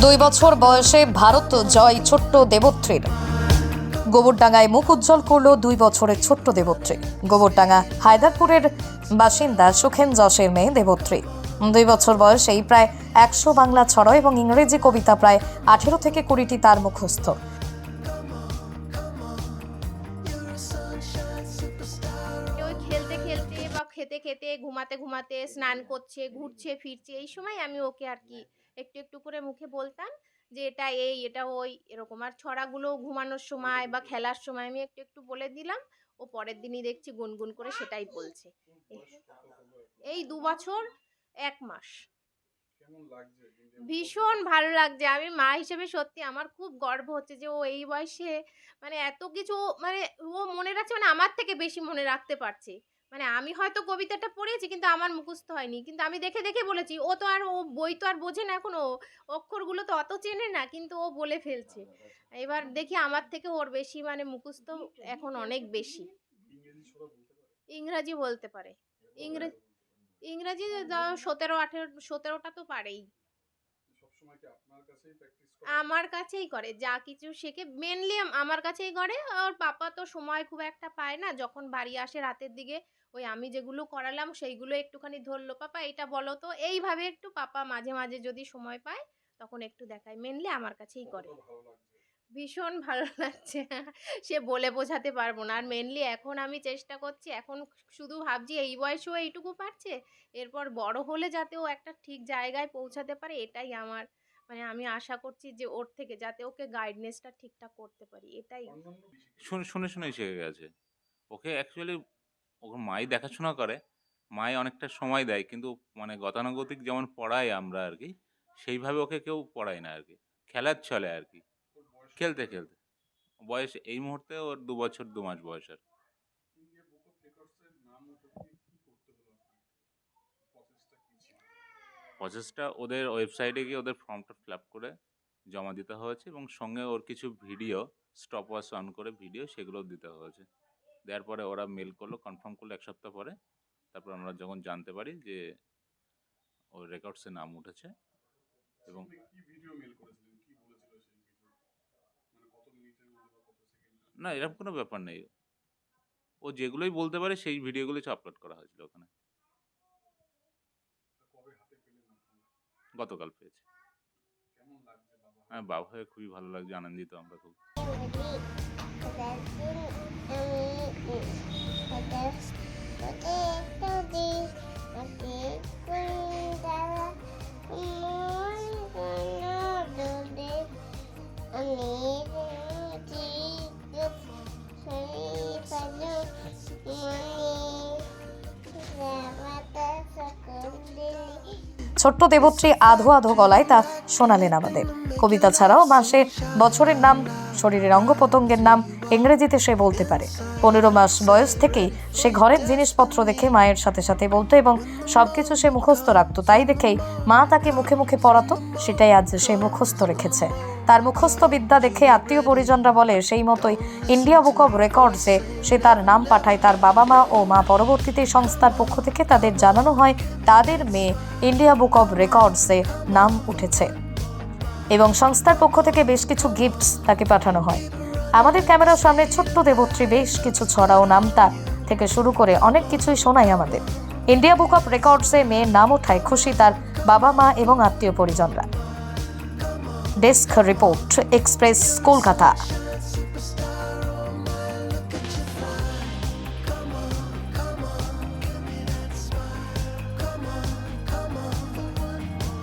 2 বছর বয়সে ভারত জয় ছোট্ট দেবত্রীর। গোবরডাঙ্গায় মুখ উজ্জ্বল করল 2 বছরের ছোট্ট দেবত্রী। গোবরডাঙ্গা হায়দারপুরের বাসিন্দা সুখেন যশের মেয়ে দেবত্রী 2 বছর বয়সেই প্রায় 100 বাংলা ছড়া এবং ইংরেজি কবিতা প্রায় 18 থেকে 20টি তার মুখস্থ। খেলতে খেলতে বা খেতে খেতে ঘুমাতে ঘুমাতে স্নান করছে, ঘুরছে ফিরছে, এই সময় আমি ওকে আর কি একটু একটু করে মুখে বলতাম যে এটা এই এটা ওই এরকম। আর ছড়াগুলো ঘুমানোর সময় বা খেলার সময় আমি একটু একটু বলে দিলাম, ও পরের দিনই দেখছি গুনগুন করে সেটাই বলছে। এই 2 বছর 1 মাস। ভীষণ ভালো লাগছে। আমি মা হিসেবে সত্যি আমার খুব গর্ব হচ্ছে যে ও এই বয়সে মানে এত কিছু মানে ও মনে রাখছে, মানে আমার থেকে বেশি মনে রাখতে পারছে। মানে আমি হয়তো কবিতাটা পড়েছি কিন্তু আমার মুখস্থ হয়নি। কিন্তু আমি দেখে দেখে বলেছি। ও তো আর ও বই তো আর বোঝে না এখনো। অক্ষরগুলো তো অত চেনে না, কিন্তু ও বলে ফেলছে। এবার দেখি আমার থেকে ওর বেশি মানে মুখস্থ এখন অনেক বেশি। ইংরাজি বলতে পারে। ইংরে ইংরেজি 17টা তো পারেই। আমার কাছেই করে, যা কিছু শেখে মেনলি আমার কাছেই করে। ওর পাপা তো সময় খুব একটা পায় না, যখন বাড়ি আসে রাতের দিকে ওই আমি যেগুলো করালাম সেইগুলো একটুখানি ধরলো, পাপা এটা বলো তো, এইভাবে একটু পাপা মাঝে মাঝে যদি সময় পায় তখন একটু দেখায়। মেনলি আমার কাছেই করে। ভীষণ ভালো লাগছে। সে বলে বোঝাতে পারবো না। আর মেনলি এখন আমি চেষ্টা করছি, এখন শুধু ভাবছি এই বয়সেও এইটুকু পারছে, এরপর বড় হলে যাতে ও একটা ঠিক জায়গায় পৌঁছাতে পারে, এটাই আমার মানে আমি আশা করছি যে ওর থেকে যাতে ওকে গাইডনেসটা ঠিকঠাক করতে পারি, এটাই। শুনে শুনেই শিখে গেছে। ওকে অ্যাকচুয়ালি ওর মাই দেখাশোনা করে। মাই অনেকটা সময় দেয়। কিন্তু মানে গতানুগতিক যেমন পড়াই আমরা আরকি, সেইভাবে ওকে কেউ পড়ায় না আরকি। খেলার ছলে আরকি। খেলতে, খেলতে। বয়স এই মুহূর্তে ওর 2 বছর 2 মাস বয়স আর। প্রসেসটা ওদের ওয়েবসাইটে গিয়ে ওদের ফর্মটা ফিল আপ করে জমা দিতে হয়েছে এবং সঙ্গে ওর কিছু ভিডিও স্টপ ওয়াচ অন করে ভিডিও সেগুলোও দিতে হয়েছে। দেওয়ার পরে ওরা মেল করলো, কনফার্ম করলো 1 সপ্তাহ পরে। তারপর আমরা যখন জানতে পারি যে ওর রেকর্ডসে নাম উঠেছে এবং না এরকম কোনো ব্যাপার নেই। ও যেগুলোই বলতে পারে সেই ভিডিওগুলোই আপলোড করা হয়েছিল ওখানে। গতকাল পেয়েছি। হ্যাঁ, বাবা হয়ে খুবই ভালো লাগছে, আনন্দিত আমরা খুব। ছোট্ট দেবত্রী আধো আধো গলায় তা শোনালেন আমাদের। কবিতা ছাড়াও মাসে বছরের নাম, শরীরের অঙ্গ প্রত্যঙ্গের নাম ইংরেজিতে সে বলতে পারে। 15 মাস বয়স থেকেই সে ঘরের জিনিসপত্র দেখে মায়ের সাথে সাথে বলতো এবং সবকিছু সে মুখস্থ রাখতো। তাই দেখেই মা তাকে মুখে মুখে পড়াতো, সেটাই আজ সে মুখস্থ রেখেছে। তার মুখস্থ বিদ্যা দেখে আত্মীয় পরিজনরা বলে সেই মতোই ইন্ডিয়া বুক অব রেকর্ডসে সে তার নাম পাঠায় তার বাবা মা ও মা। পরবর্তীতে সংস্থার পক্ষ থেকে তাদের জানানো হয় তাদের মেয়ে ইন্ডিয়া বুক অব রেকর্ডসে নাম উঠেছে এবং সংস্থার পক্ষ থেকে বেশ কিছু গিফটস তাকে পাঠানো হয়। আমাদের ক্যামেরার সামনে ছোট্ট দেবত্রী বেশ কিছু ছড়া ও নামতা থেকে শুরু করে অনেক কিছুই শোনায় আমাদের। ইন্ডিয়া বুক অব রেকর্ডসে মেয়ের নাম ওঠায় খুশি তার বাবা মা এবং আত্মীয় পরিজনরা। Desk report, express Kolkata.